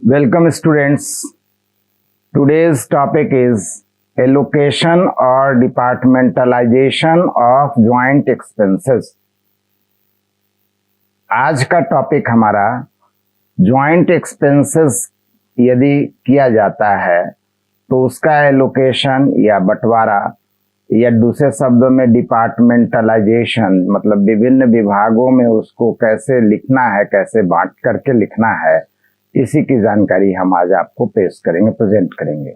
Welcome students. Today's topic is allocation or departmentalization of joint expenses. आज का topic हमारा joint expenses यदि किया जाता है तो उसका एलोकेशन या बंटवारा या दूसरे शब्दों में डिपार्टमेंटलाइजेशन मतलब विभिन्न विभागों में उसको कैसे लिखना है, कैसे बांट करके लिखना है, इसी की जानकारी हम आज आपको पेश करेंगे, प्रेजेंट करेंगे।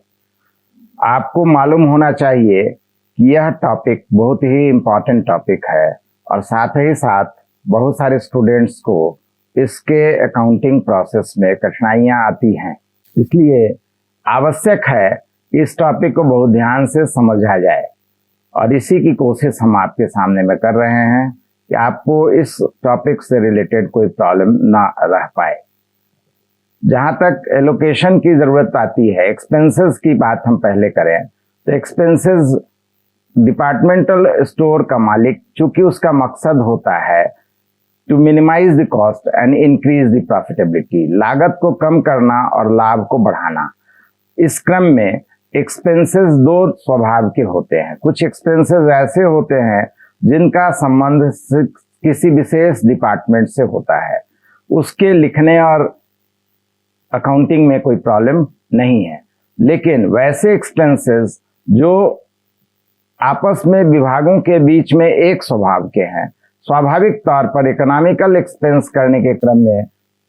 आपको मालूम होना चाहिए कि यह टॉपिक बहुत ही इम्पॉर्टेंट टॉपिक है और साथ ही साथ बहुत सारे स्टूडेंट्स को इसके अकाउंटिंग प्रोसेस में कठिनाइयां आती हैं, इसलिए आवश्यक है इस टॉपिक को बहुत ध्यान से समझा जाए और इसी की कोशिश हम आपके सामने में कर रहे हैं कि आपको इस टॉपिक से रिलेटेड कोई प्रॉब्लम ना रह पाए। जहां तक एलोकेशन की जरूरत आती है, एक्सपेंसेस की बात हम पहले करें तो एक्सपेंसेस डिपार्टमेंटल स्टोर का मालिक, चूंकि उसका मकसद होता है to minimize the cost and increase the profitability, लागत को कम करना और लाभ को बढ़ाना। इस क्रम में एक्सपेंसेस दो स्वभाव के होते हैं। कुछ एक्सपेंसेस ऐसे होते हैं जिनका संबंध किसी विशेष डिपार्टमेंट से होता है, उसके लिखने और अकाउंटिंग में कोई प्रॉब्लम नहीं है। लेकिन वैसे एक्सपेंसेस जो आपस में विभागों के बीच में एक स्वभाव के हैं, स्वाभाविक तौर पर इकोनॉमिकल एक्सपेंस करने के क्रम में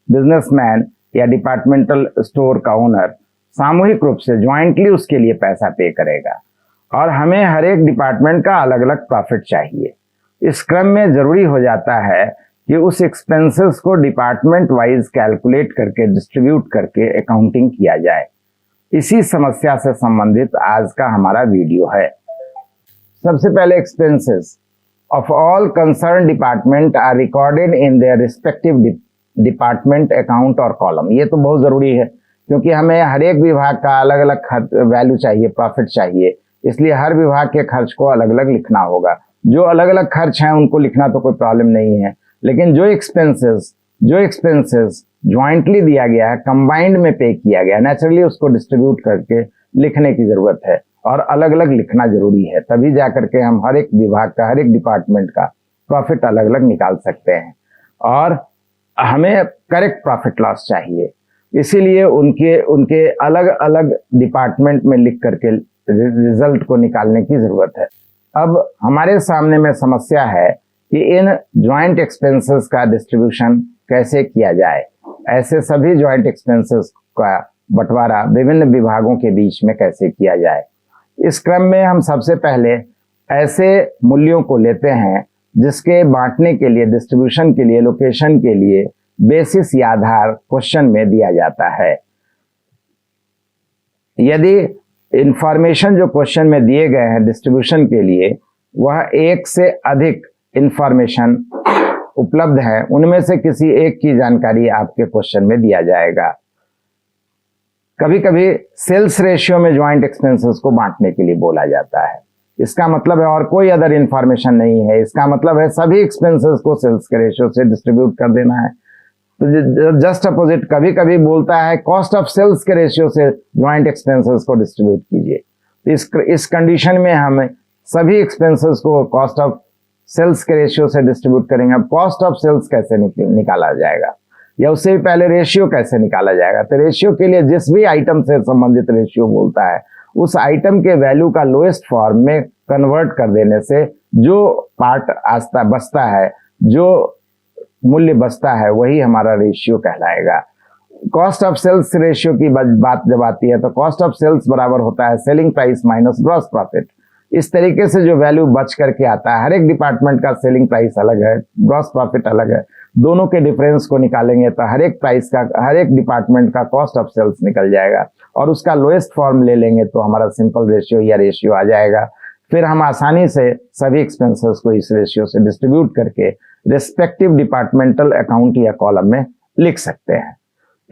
बिजनेसमैन या डिपार्टमेंटल स्टोर का ओनर सामूहिक रूप से ज्वाइंटली उसके लिए पैसा पे करेगा और हमें हर एक डिपार्टमेंट का अलग अलग प्रॉफिट चाहिए। इस क्रम में जरूरी हो जाता है कि उस एक्सपेंसेस को डिपार्टमेंट वाइज कैलकुलेट करके डिस्ट्रीब्यूट करके अकाउंटिंग किया जाए। इसी समस्या से संबंधित आज का हमारा वीडियो है। सबसे पहले expenses of all concern department are recorded in their respective department account और कॉलम। ये तो बहुत जरूरी है क्योंकि हमें हर एक विभाग का अलग अलग वैल्यू चाहिए, प्रॉफिट चाहिए, इसलिए हर विभाग के खर्च को अलग अलग लिखना होगा। जो अलग अलग खर्च हैं उनको लिखना तो कोई प्रॉब्लम नहीं है, लेकिन जो एक्सपेंसेस ज्वाइंटली दिया गया है, कंबाइंड में पे किया गया, नेचुरली उसको डिस्ट्रीब्यूट करके लिखने की जरूरत है और अलग अलग लिखना जरूरी है। तभी जाकर के हम हर एक विभाग का, हर एक डिपार्टमेंट का प्रॉफिट अलग अलग निकाल सकते हैं और हमें करेक्ट प्रॉफिट लॉस चाहिए, इसीलिए उनके अलग अलग डिपार्टमेंट में लिख करके रिजल्ट को निकालने की जरूरत है। अब हमारे सामने में समस्या है कि इन ज्वाइंट एक्सपेंसेस का डिस्ट्रीब्यूशन कैसे किया जाए, ऐसे सभी ज्वाइंट एक्सपेंसेस का बंटवारा विभिन्न विभागों के बीच में कैसे किया जाए। इस क्रम में हम सबसे पहले ऐसे मूल्यों को लेते हैं जिसके बांटने के लिए, डिस्ट्रीब्यूशन के लिए, लोकेशन के लिए बेसिस या आधार क्वेश्चन में दिया जाता है। यदि इंफॉर्मेशन जो क्वेश्चन में दिए गए हैं डिस्ट्रीब्यूशन के लिए वह एक से अधिक इंफॉर्मेशन उपलब्ध है, उनमें से किसी एक की जानकारी आपके क्वेश्चन में दिया जाएगा। कभी कभी सेल्स रेशियो में ज्वाइंट एक्सपेंसेस को बांटने के लिए बोला जाता है। इसका मतलब है और कोई अदर इंफॉर्मेशन नहीं है, इसका मतलब है सभी एक्सपेंसेस को सेल्स के रेशियो से डिस्ट्रीब्यूट कर देना है। तो जस्ट अपोजिट कभी कभी बोलता है कॉस्ट ऑफ सेल्स के रेशियो से ज्वाइंट एक्सपेंसेस को डिस्ट्रीब्यूट कीजिए। तो इस कंडीशन में हम सभी एक्सपेंसेस को कॉस्ट ऑफ सेल्स के रेशियो से डिस्ट्रीब्यूट करेंगे। अब कॉस्ट ऑफ सेल्स कैसे निकाला जाएगा या उससे भी पहले रेशियो कैसे निकाला जाएगा? तो रेशियो के लिए जिस भी आइटम से संबंधित रेशियो बोलता है उस आइटम के वैल्यू का लोएस्ट फॉर्म में कन्वर्ट कर देने से जो पार्ट बचता है, जो मूल्य बचता है, वही हमारा रेशियो कहलाएगा। कॉस्ट ऑफ सेल्स रेशियो की बात जब आती है तो कॉस्ट ऑफ सेल्स बराबर होता है selling price minus gross profit. इस तरीके से जो वैल्यू बच करके आता है, हर एक डिपार्टमेंट का सेलिंग प्राइस अलग है, ग्रॉस प्रॉफिट अलग है, दोनों के डिफरेंस को निकालेंगे तो हर एक डिपार्टमेंट का कॉस्ट ऑफ सेल्स निकल जाएगा और उसका लोएस्ट फॉर्म ले लेंगे तो हमारा सिंपल रेशियो या रेशियो आ जाएगा। फिर हम आसानी से सभी एक्सपेंसेस को इस रेशियो से डिस्ट्रीब्यूट करके रिस्पेक्टिव डिपार्टमेंटल अकाउंट या कॉलम में लिख सकते हैं।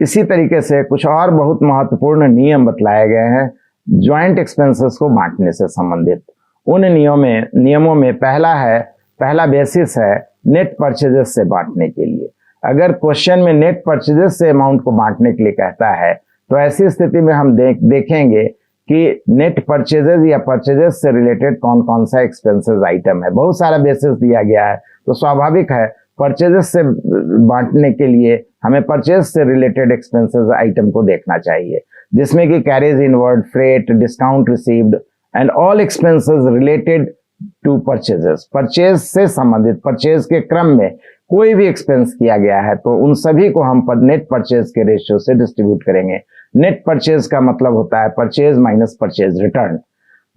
इसी तरीके से कुछ और बहुत महत्वपूर्ण नियम बतलाए गए हैं ज्वाइंट एक्सपेंसेस को बांटने से संबंधित। उन नियमों में पहला बेसिस है नेट परचेजेस से बांटने के लिए। अगर क्वेश्चन में नेट परचेजेस से अमाउंट को बांटने के लिए कहता है तो ऐसी स्थिति में हम देखेंगे कि नेट परचेजेस या परचेजेस से रिलेटेड कौन कौन सा एक्सपेंसेस आइटम है। बहुत सारा बेसिस दिया गया है तो स्वाभाविक है परचेजेस से बांटने के लिए हमें परचेज से रिलेटेड एक्सपेंसेस आइटम को देखना चाहिए, जिसमें कि carriage inward, freight, discount received and all expenses related to purchases. Purchase से संबंधित, परचेज के क्रम में कोई भी एक्सपेंस किया गया है तो उन सभी को हम नेट परचेज के रेशियो से डिस्ट्रीब्यूट करेंगे। नेट परचेज का मतलब होता है purchase minus purchase return.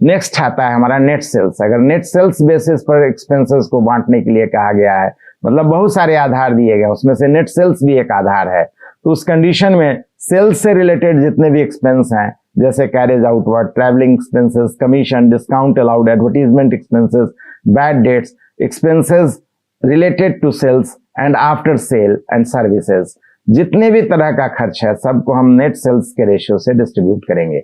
Next आता है हमारा नेट सेल्स। अगर नेट सेल्स बेसिस पर एक्सपेंसेस को बांटने के लिए कहा गया है, मतलब बहुत सारे आधार दिए गए, उसमें से नेट सेल्स भी एक आधार है, तो उस कंडीशन में सेल्स से रिलेटेड जितने भी एक्सपेंस हैं जैसे carriage outward, travelling expenses, commission, discount allowed, advertisement expenses, bad debts, expenses related to sales and after sale and services, जितने भी तरह का खर्च है सबको हम नेट सेल्स के रेशियो से डिस्ट्रीब्यूट करेंगे।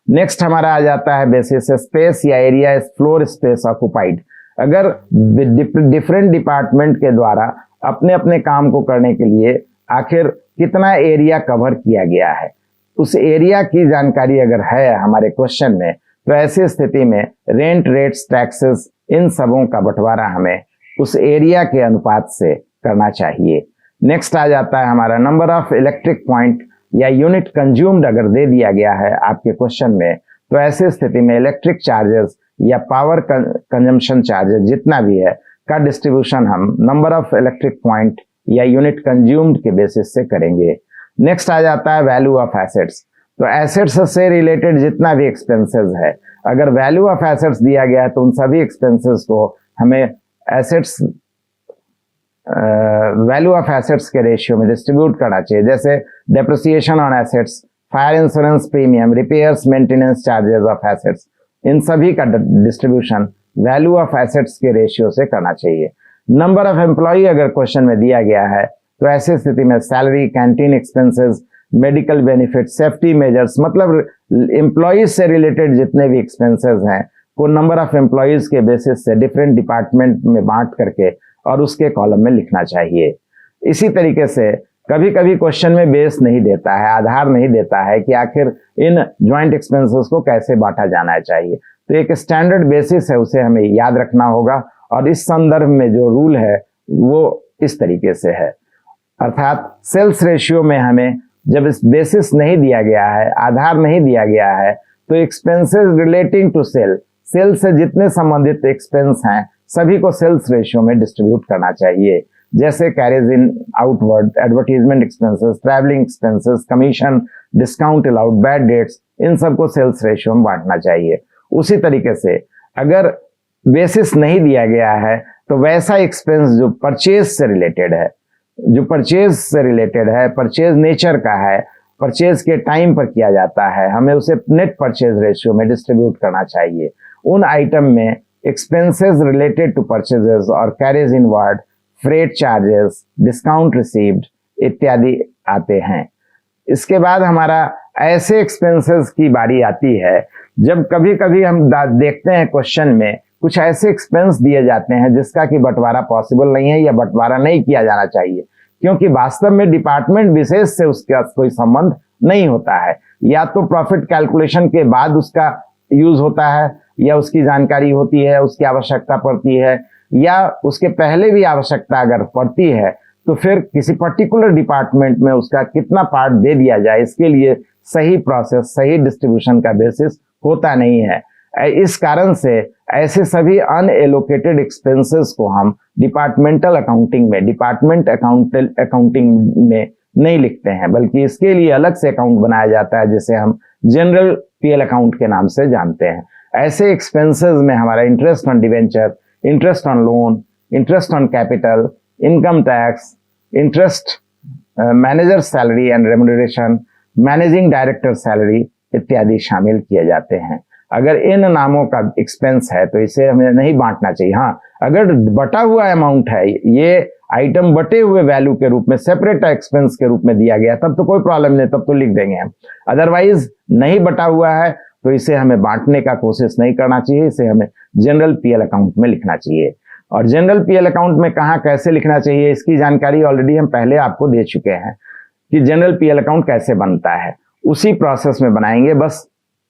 नेक्स्ट हमारा आ जाता है बेसिस स्पेस या एरिया, फ्लोर स्पेस ऑक्युपाइड। अगर डिफरेंट डिपार्टमेंट के द्वारा अपने अपने काम को करने के लिए आखिर कितना एरिया कवर किया गया है, उस एरिया की जानकारी अगर है हमारे क्वेश्चन में, तो ऐसी स्थिति में रेंट, रेट्स, टैक्सेस, इन सबों का बंटवारा हमें उस एरिया के अनुपात से करना चाहिए। नेक्स्ट आ जाता है हमारा नंबर ऑफ इलेक्ट्रिक पॉइंट या यूनिट कंज्यूम्ड। अगर दे दिया गया है आपके क्वेश्चन में तो ऐसी स्थिति में इलेक्ट्रिक चार्जेस या पावर कंजम्पशन चार्जेस जितना भी है का डिस्ट्रीब्यूशन हम नंबर ऑफ इलेक्ट्रिक पॉइंट या यूनिट कंज्यूम्ड के बेसिस से करेंगे। नेक्स्ट आ जाता है वैल्यू ऑफ एसेट्स। तो एसेट्स से रिलेटेड जितना भी एक्सपेंसेस है, अगर वैल्यू ऑफ एसेट्स दिया गया है तो उन सभी एक्सपेंसेस को हमें एसेट्स वैल्यू ऑफ एसेट्स के रेशियो में डिस्ट्रीब्यूट करना चाहिए। जैसे depreciation on assets, fire insurance premium, repairs, maintenance charges of assets, इन सभी का डिस्ट्रीब्यूशन वैल्यू ऑफ एसेट्स के रेशियो से करना चाहिए। नंबर ऑफ एम्प्लॉय अगर क्वेश्चन में दिया गया है तो ऐसी स्थिति में salary, canteen expenses, medical benefit, safety measures, मतलब एम्प्लॉयज से रिलेटेड जितने भी एक्सपेंसेस हैं को नंबर ऑफ एम्प्लॉयज के बेसिस से डिफरेंट डिपार्टमेंट में बांट करके और उसके कॉलम में लिखना चाहिए। इसी तरीके से कभी कभी क्वेश्चन में बेस नहीं देता है, आधार नहीं देता है कि आखिर इन ज्वाइंट एक्सपेंसेस को कैसे बांटा जाना चाहिए, तो एक स्टैंडर्ड बेसिस है उसे हमें याद रखना होगा। और इस संदर्भ में जो रूल है वो इस तरीके से है, अर्थात सेल्स रेशियो में हमें जब इस बेसिस नहीं दिया गया है, आधार नहीं दिया गया है, तो expenses relating to sale, sale से जितने संबंधित एक्सपेंस हैं सभी को सेल्स रेशियो में डिस्ट्रीब्यूट करना चाहिए। जैसे carriage in outward, advertisement expenses, travelling expenses, commission, discount allowed, bad debts, इन सबको सेल्स रेशियो में बांटना चाहिए। उसी तरीके से अगर बेसिस नहीं दिया गया है तो वैसा एक्सपेंस जो परचेज से रिलेटेड है, जो परचेज से रिलेटेड है, परचेज नेचर का है, परचेज के टाइम पर किया जाता है, हमें उसे नेट परचेज रेशियो में डिस्ट्रीब्यूट करना चाहिए। उन आइटम में एक्सपेंसेस रिलेटेड टू परचेजेस और carriage inward, freight charges, discount received इत्यादि आते हैं। इसके बाद हमारा ऐसे एक्सपेंसेस की बारी आती है जब कभी कभी हम देखते हैं क्वेश्चन में कुछ ऐसे एक्सपेंस दिए जाते हैं जिसका कि बंटवारा पॉसिबल नहीं है या बंटवारा नहीं किया जाना चाहिए, क्योंकि वास्तव में डिपार्टमेंट विशेष से उसका कोई संबंध नहीं होता है। या तो प्रॉफिट कैलकुलेशन के बाद उसका यूज होता है या उसकी जानकारी होती है, उसकी आवश्यकता पड़ती है, या उसके पहले भी आवश्यकता अगर पड़ती है तो फिर किसी पर्टिकुलर डिपार्टमेंट में उसका कितना पार्ट दे दिया जाए, इसके लिए सही प्रोसेस, सही डिस्ट्रीब्यूशन का बेसिस होता नहीं है। इस कारण से ऐसे सभी अनएलोकेटेड एक्सपेंसेस को हम डिपार्टमेंटल अकाउंटिंग में, डिपार्टमेंट अकाउंटिंग में नहीं लिखते हैं, बल्कि इसके लिए अलग से अकाउंट बनाया जाता है जिसे हम जनरल पीएल अकाउंट के नाम से जानते हैं। ऐसे एक्सपेंसेस में हमारा interest on debenture, interest on loan, interest on capital, income tax, interest, manager salary and remuneration, managing director salary इत्यादि शामिल किए जाते हैं। अगर इन नामों का एक्सपेंस है तो इसे हमें नहीं बांटना चाहिए। हाँ, अगर बटा हुआ अमाउंट है, ये आइटम बटे हुए वैल्यू के रूप में, सेपरेट एक्सपेंस के रूप में दिया गया, तब तो कोई प्रॉब्लम नहीं, तब तो लिख देंगे हम। अदरवाइज नहीं बटा हुआ है तो इसे हमें बांटने का कोशिश नहीं करना चाहिए, इसे हमें जनरल पीएल अकाउंट में लिखना चाहिए। और जनरल पीएल अकाउंट में कहाँ कैसे लिखना चाहिए इसकी जानकारी ऑलरेडी हम पहले आपको दे चुके हैं कि जनरल पीएल अकाउंट कैसे बनता है, उसी प्रोसेस में बनाएंगे। बस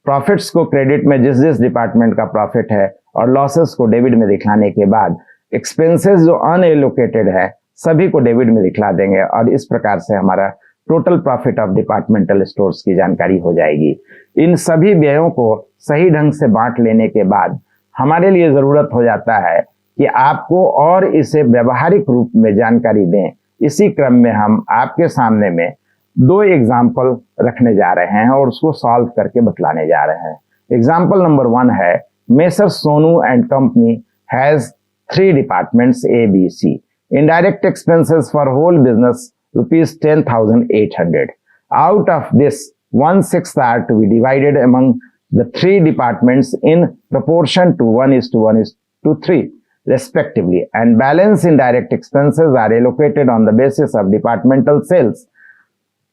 प्रॉफिट्स को क्रेडिट में जिस जिस डिपार्टमेंट का प्रॉफिट है और लॉसेस को डेबिट में दिखलाने के बाद एक्सपेंसेस जो अनएलोकेटेड है सभी को डेबिट में दिखला देंगे और इस प्रकार से हमारा total profit of departmental stores की जानकारी हो जाएगी। इन सभी व्ययों को सही ढंग से बांट लेने के बाद हमारे लिए जरूरत हो जाता है कि आपको और इसे व्यवहारिक रूप में जानकारी दें। इसी क्रम में हम आपके सामने में 2 एग्जाम्पल रखने जा रहे हैं और उसको सॉल्व करके बतलाने जा रहे हैं। एग्जाम्पल नंबर 1 है, Messrs Sonu and company has 3 departments A, B, C. Indirect expenses for whole business rupees 10,800. Out of this, 1/6 are to be divided among the 3 departments in proportion to 1:1:3 respectively, and balance indirect expenses are allocated on the basis of departmental sales.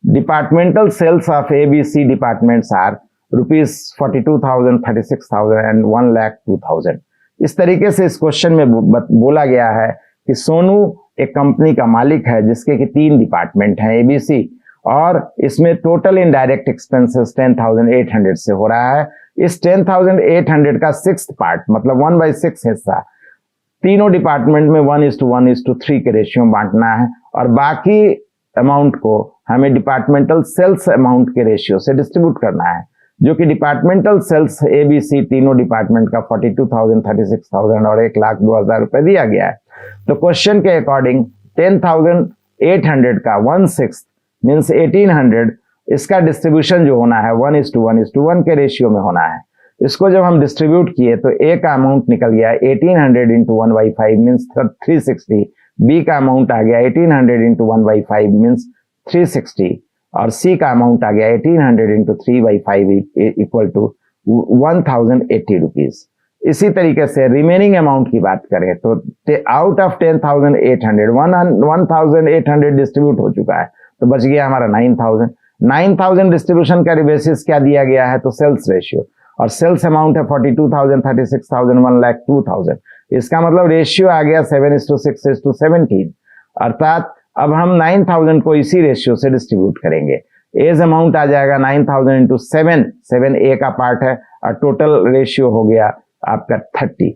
Departmental sales of ABC departments are rupees 42,000, 36,000 and 1,02,000. इस तरीके से इस question में बोला गया है कि सोनू एक कंपनी का मालिक है जिसके कि 3 डिपार्टमेंट हैं ABC, और इसमें टोटल इनडायरेक्ट एक्सपेंसेस 10,800 से हो रहा है। इस 10,800 का 6th पार्ट मतलब 1/6 हिस्सा तीनों डिपार्टमेंट में 1:1:3 के रेशियो में बांटना है और बाकी अमाउंट को हमें डिपार्टमेंटल सेल्स अमाउंट के रेशियो से डिस्ट्रीब्यूट करना है, जो कि डिपार्टमेंटल सेल्स ABC तीनों डिपार्टमेंट का 42,000, 36,000 और 1,02,000 रुपए दिया गया है। तो क्वेश्चन के अकॉर्डिंग 10,800 का 1/6 मीन्स 1,800, इसका डिस्ट्रीब्यूशन जो होना है 1:1:1 के रेशियो में होना है। इसको जब हम डिस्ट्रीब्यूट किए तो A का अमाउंट निकल गया 1,800 इंटू 1/5 मीन्स 360, B का अमाउंट आ गया 1,800 इंटू 1/5 मीन्स 360 और C का अमाउंट आ गया 1,800 इंटू 3/5 इक्वल टू 1,080 रुपीज। इसी तरीके से रिमेनिंग अमाउंट की बात करें तो आउट ऑफ 10,800 1,800 डिस्ट्रीब्यूट हो चुका है तो बच गया हमारा 9,000। 9,000 डिस्ट्रीब्यूशन का बेसिस क्या दिया गया है तो सेल्स रेशियो, और सेल्स अमाउंट है 42,000, 36,000, 1,02,000। इसका मतलब रेशियो आ गया 7:6:17, अर्थात अब हम 9,000 को इसी रेशियो से डिस्ट्रीब्यूट करेंगे। एज अमाउंट आ जाएगा 9,000 इंटू 7 A का पार्ट है और टोटल रेशियो हो गया आपका 30,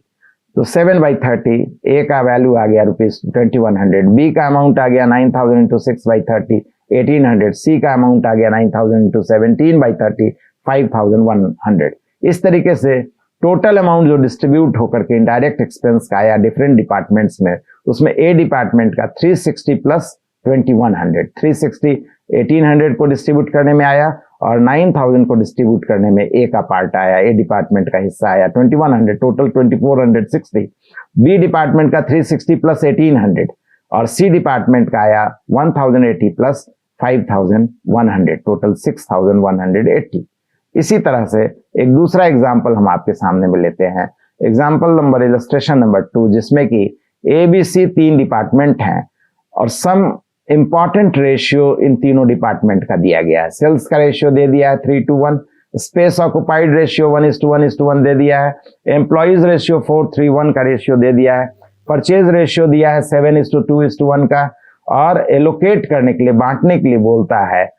तो 7/30 A का वैल्यू आ गया ₹2100, B का अमाउंट आ गया 9,000 इंटू 6/30 1,800, C का अमाउंट आ गया 9,000 इंटू 17/30 5,100। इस तरीके से टोटल अमाउंट जो डिस्ट्रीब्यूट होकर के इनडायरेक्ट एक्सपेंस का आया डिफरेंट डिपार्टमेंट्स में, उसमें A डिपार्टमेंट का 360 प्लस 2100, 360 1,800 को डिस्ट्रीब्यूट करने में आया और 9,000 को डिस्ट्रीब्यूट करने में A का पार्ट आया, A डिपार्टमेंट का हिस्सा आया 2100, टोटल 2460। B डिपार्टमेंट का 360 प्लस 1,800 और C डिपार्टमेंट का आया 1,080 प्लस 5,100, टोटल 6,180। इसी तरह से एक दूसरा एग्जाम्पल हम आपके सामने में लेते हैं, एग्जाम्पल नंबर इलस्ट्रेशन नंबर 2, जिसमें कि ABC 3 डिपार्टमेंट हैं और सम इंपॉर्टेंट रेशियो इन तीनों डिपार्टमेंट का दिया गया है। सेल्स का रेशियो दे दिया है 3:1, स्पेस ऑक्युपाइड रेशियो 1:1:1 दे दिया है, एम्प्लॉइज रेशियो 4:3:1 का रेशियो दे दिया है, परचेज रेशियो दिया है 7:2:1 का, और एलोकेट करने के लिए बांटने के लिए बोलता है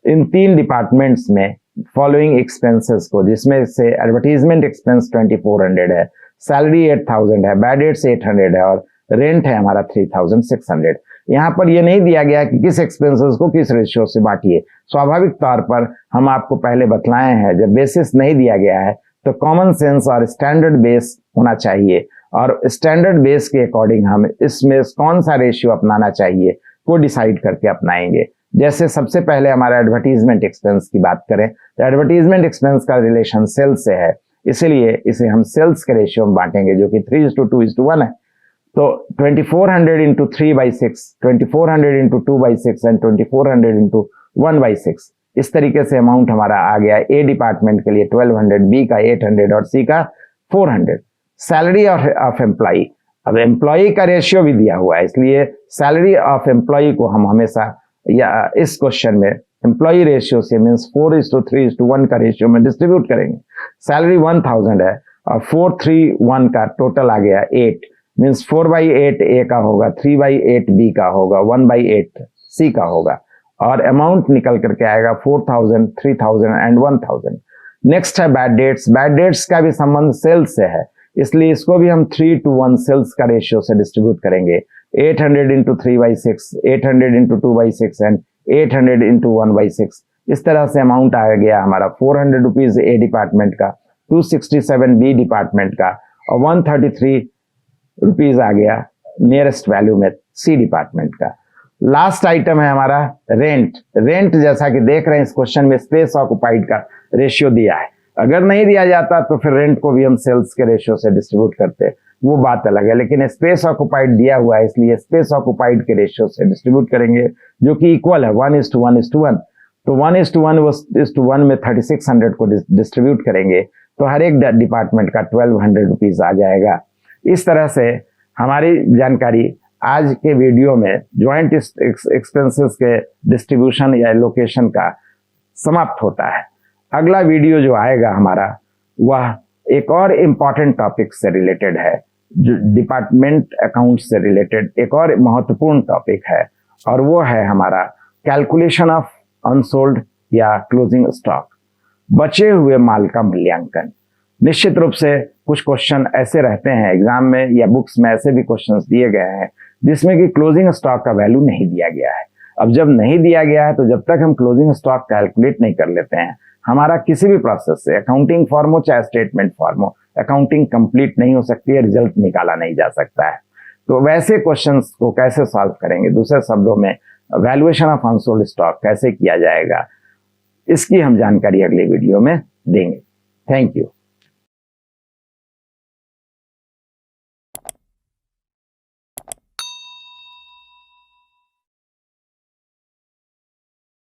इन 3 डिपार्टमेंट्स में फॉलोइंग एक्सपेंसेस को, जिसमें से एडवर्टीजमेंट एक्सपेंस 2,400 है, सैलरी 8,000 है, बैड डेट्स 800 है और रेंट है हमारा 3,600। यहाँ पर ये नहीं दिया गया कि किस एक्सपेंसेस को किस रेशियो से बांटिए। स्वाभाविक तौर पर हम आपको पहले बतलाए हैं, जब बेसिस नहीं दिया गया है तो कॉमन सेंस और स्टैंडर्ड बेस होना चाहिए और स्टैंडर्ड बेस के अकॉर्डिंग हम इसमें कौन सा रेशियो अपनाना चाहिए को डिसाइड करके अपनाएंगे। जैसे सबसे पहले हमारा एडवर्टीजमेंट एक्सपेंस की बात करें तो एडवर्टीजमेंट एक्सपेंस का रिलेशन सेल्स से है, इसलिए इसे हम सेल्स के रेशियो में बांटेंगे जो कि 3:2:1 है। तो 2,400 इंटू 3/6, 2,400 इंटू 2/6 एंड 2,400 इंटू 1/6, इस तरीके से अमाउंट हमारा आ गया A डिपार्टमेंट के लिए 1,200, B का 800 और C का 400। सैलरी ऑफ एम्प्लॉई, अब एम्प्लॉई का रेशियो भी दिया हुआ है, इसलिए सैलरी ऑफ एम्प्लॉई को हम हमेशा या इस क्वेश्चन में एम्प्लॉई रेशियो से मीन्स 4:3:1 का रेशियो में डिस्ट्रीब्यूट करेंगे। सैलरी 1,000 है और 4:3:1 का टोटल आ गया 8, मीन्स 4/8 ए का होगा, 3/8 बी का होगा, 1/8 सी का होगा, और अमाउंट निकल करके आएगा 4000, 3000 एंड 1000। नेक्स्ट है बैड डेट्स। बैड डेट्स का भी संबंध सेल्स से है, इसलिए इसको भी हम 3:1 सेल्स का रेशियो से डिस्ट्रीब्यूट करेंगे। 800 इंटू 3/6, 800 इंटू 2/6 एंड 800 इंटू 1/6। इस तरह से अमाउंट आ गया हमारा 400 रुपीज ए डिपार्टमेंट का, 267 बी डिपार्टमेंट का, और 133 रुपीज आ गया नियरेस्ट वैल्यू में सी डिपार्टमेंट का। लास्ट आइटम है हमारा रेंट। रेंट जैसा कि देख रहे हैं इस क्वेश्चन में स्पेस ऑक्युपाइड का रेशियो दिया है, अगर नहीं दिया जाता तो फिर रेंट को भी हम सेल्स के रेशियो से डिस्ट्रीब्यूट करते, वो बात अलग है, लेकिन स्पेस ऑक्युपाइड दिया हुआ है इसलिए स्पेस ऑक्युपाइड के रेशियो से डिस्ट्रीब्यूट करेंगे, जो कि इक्वल है 1:1:1। तो 1:1:1 में 3600 को डिस्ट्रीब्यूट करेंगे तो हर एक डिपार्टमेंट का 1200 रुपीज आ जाएगा। इस तरह से हमारी जानकारी आज के वीडियो में ज्वाइंट एक्सपेंसेस के डिस्ट्रीब्यूशन या एलोकेशन का समाप्त होता है। अगला वीडियो जो आएगा हमारा वह एक और इम्पॉर्टेंट टॉपिक से रिलेटेड है, जो डिपार्टमेंट अकाउंट से रिलेटेड एक और महत्वपूर्ण टॉपिक है, और वो है हमारा कैलकुलेशन ऑफ अनसोल्ड या क्लोजिंग स्टॉक, बचे हुए माल का मूल्यांकन। निश्चित रूप से कुछ क्वेश्चन ऐसे रहते हैं एग्जाम में या बुक्स में, ऐसे भी क्वेश्चंस दिए गए हैं जिसमें कि क्लोजिंग स्टॉक का वैल्यू नहीं दिया गया है। अब जब नहीं दिया गया है तो जब तक हम क्लोजिंग स्टॉक कैलकुलेट नहीं कर लेते हैं, हमारा किसी भी प्रोसेस से अकाउंटिंग फॉर्म हो चाहे स्टेटमेंट फॉर्म हो, अकाउंटिंग कंप्लीट नहीं हो सकती है, रिजल्ट निकाला नहीं जा सकता है। तो वैसे क्वेश्चंस को कैसे सॉल्व करेंगे, दूसरे शब्दों में वैल्यूएशन ऑफ अनसोल्ड स्टॉक कैसे किया जाएगा, इसकी हम जानकारी अगले वीडियो में देंगे। Thank you.